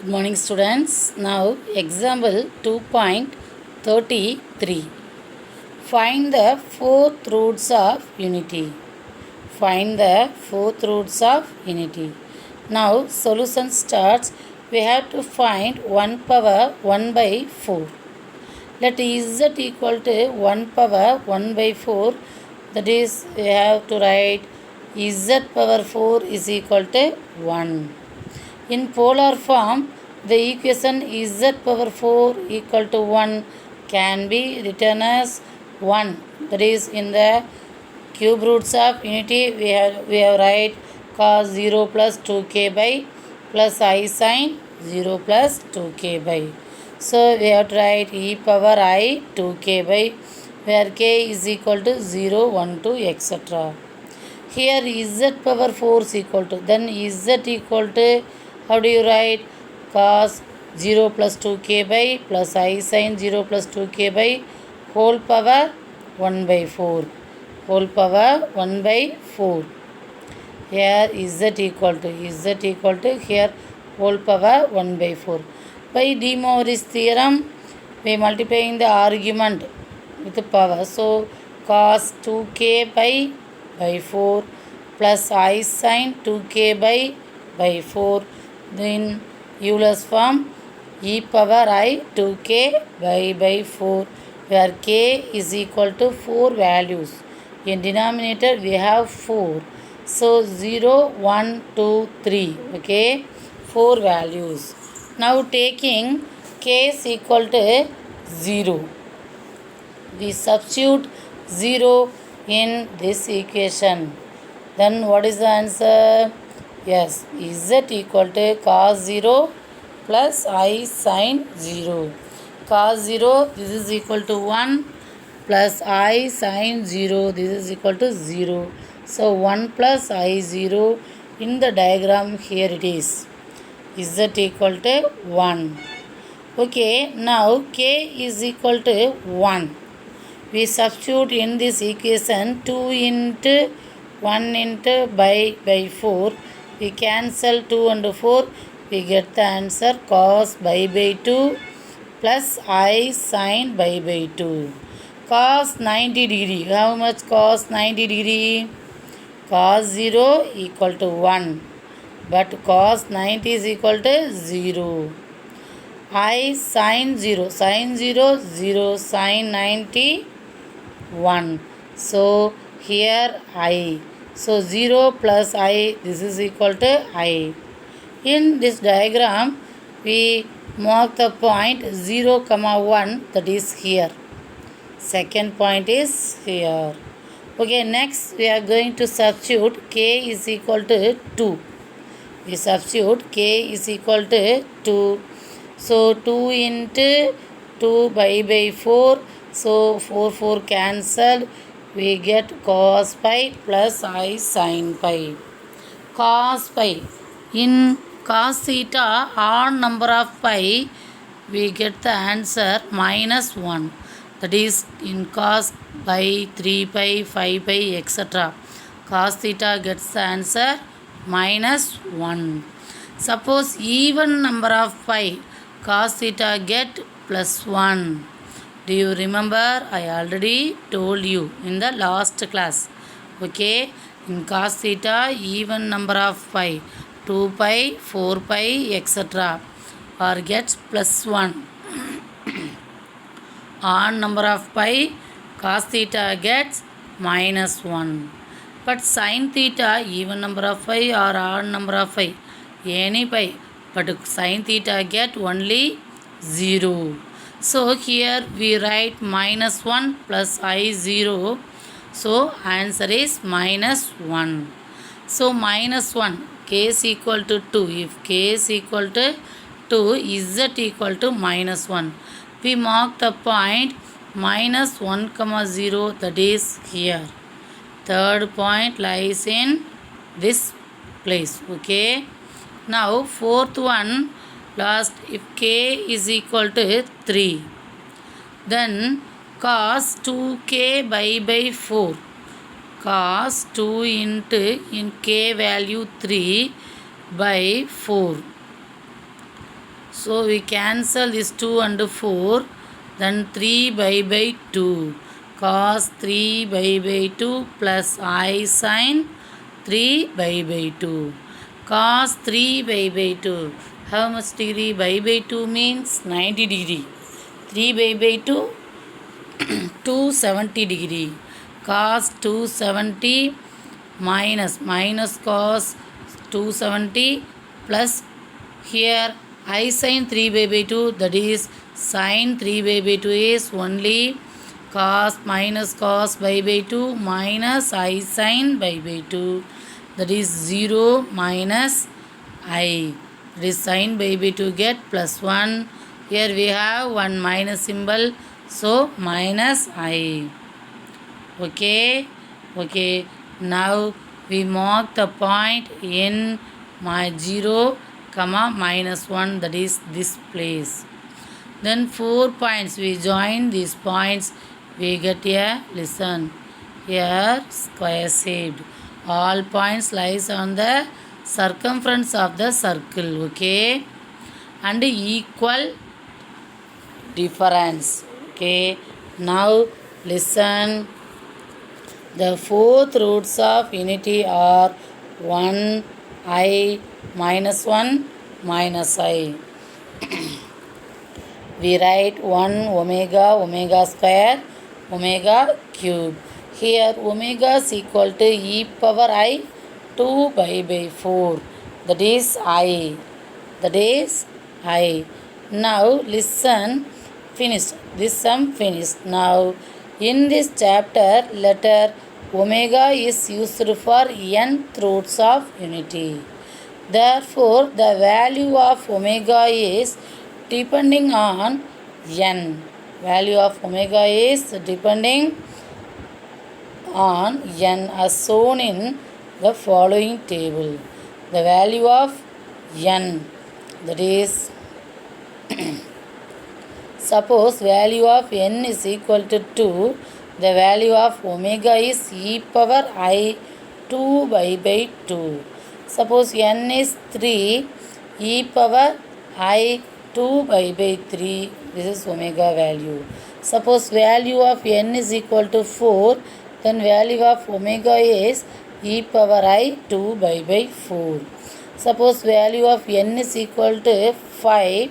Good morning, students. Now, example 2.33. Find the fourth roots of unity. Find the fourth roots of unity. Now, solution starts. We have to find 1 power 1 by 4. Let z equal to 1 power 1 by 4. That is, we have to write z power 4 is equal to 1. In polar form, the equation z power 4 equal to 1 can be written as 1. That is, in the cube roots of unity, we have write cos 0 plus 2k by plus I sin 0 plus 2k by. So, we have to write e power I 2k by, where k is equal to 0, 1, 2, etc. Here z power 4 is equal to, then z equal to, how do you write? Cos 0 plus 2k by plus I sin 0 plus 2k by whole power 1 by 4. Whole power 1 by 4. Here z equal to here whole power 1 by 4. By De Moivre's theorem, we multiplying the argument with the power. So, cos 2k by 4 plus I sin 2k by 4. Then Euler's form e power I 2k by 4, where k is equal to 4 values. In denominator we have 4. So 0, 1, 2, 3. Okay, 4 values. Now taking k is equal to 0. We substitute 0 in this equation. Then what is the answer? Yes, z equal to cos 0 plus I sin 0. Cos 0, this is equal to 1 plus I sin 0, this is equal to 0. So 1 plus I 0 in the diagram, here it is. Z equal to 1. Okay, now k is equal to 1. We substitute in this equation 2 into 1 into by 4. We cancel 2 and 4. We get the answer cos by 2 plus I sin by 2. Cos 90 degree. How much cos 90 degree? Cos 0 equal to 1. But cos 90 is equal to 0. I sin 0. Sin 0, 0. Sin 90, 1. So, here I. So 0 plus I, this is equal to I. In this diagram, we mark the point 0, 1, that is here. Second point is here. Okay, next we are going to substitute k is equal to 2. We substitute k is equal to 2. So 2 into 2 by 4. So 4 cancelled. We get cos pi plus I sin pi. Cos pi. In cos theta, odd number of pi, we get the answer minus 1. That is, in cos pi, 3 pi, 5 pi, etc. Cos theta gets the answer minus 1. Suppose even number of pi, cos theta get plus 1. Do you remember? I already told you in the last class. Okay, in cos theta, even number of pi, 2 pi, 4 pi, etc. or gets plus 1. Odd number of pi, cos theta gets minus 1. But sin theta, even number of pi or odd number of pi, any pi, but sin theta get only 0. So here we write minus 1 plus I 0. So answer is minus 1. So minus 1, k is equal to 2. If k is equal to 2, z equal to minus 1. We mark the point minus 1, 0, that is here. Third point lies in this place. Okay. Now fourth one, last, if k is equal to 3, then cos 2k by 4. Cos 2 into in k value 3 by 4. So we cancel this 2 and 4. Then 3 by 2. Cos 3 by 2 plus I sin 3 by 2. Cos 3 by 2. How much degree? By 2 means 90 degree. 3 by 2, 270 degree. Cos 270 minus cos 270 plus here I sin 3 by 2, that is sin 3 by 2 is only cos minus cos by 2 minus I sin by 2, that is 0 minus I. That is sin by 2 get plus 1. Here we have one minus symbol, so minus I. Okay, now we mark the point in my 0 comma minus 1, that is this place. Then 4 points, we join these points, we get a, listen, here square shaped. All points lies on the circumference of the circle, okay, and equal difference. Okay, now listen, the fourth roots of unity are 1 I minus 1 minus I. We write 1 omega square omega cube. Here omega is equal to e power I 2 by 4. That is I. Now listen, finished. This sum finished. Now in this chapter, letter omega is used for nth roots of unity. Therefore, the value of omega is depending on n. Value of omega is depending on n as shown in the following table. The value of n, that is suppose value of n is equal to 2, the value of omega is e power I 2 by 2. Suppose n is 3, e power I 2 by 3, this is omega value. Suppose value of n is equal to 4, then value of omega is e power I 2 by 4. Suppose value of n is equal to 5,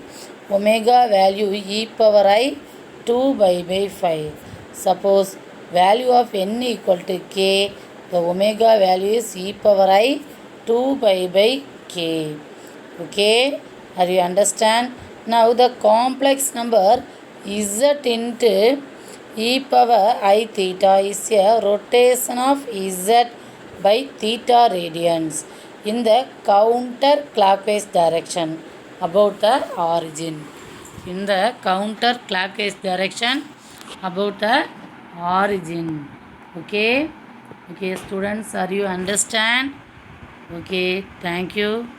omega value e power I 2 by 5. Suppose value of n equal to k, the omega value is e power I 2 by k. Okay, are you understand? Now the complex number z into e power I theta is a rotation of z by theta radians in the counterclockwise direction about the origin. In the counterclockwise direction about the origin. Okay, students, are you understand? Okay, thank you.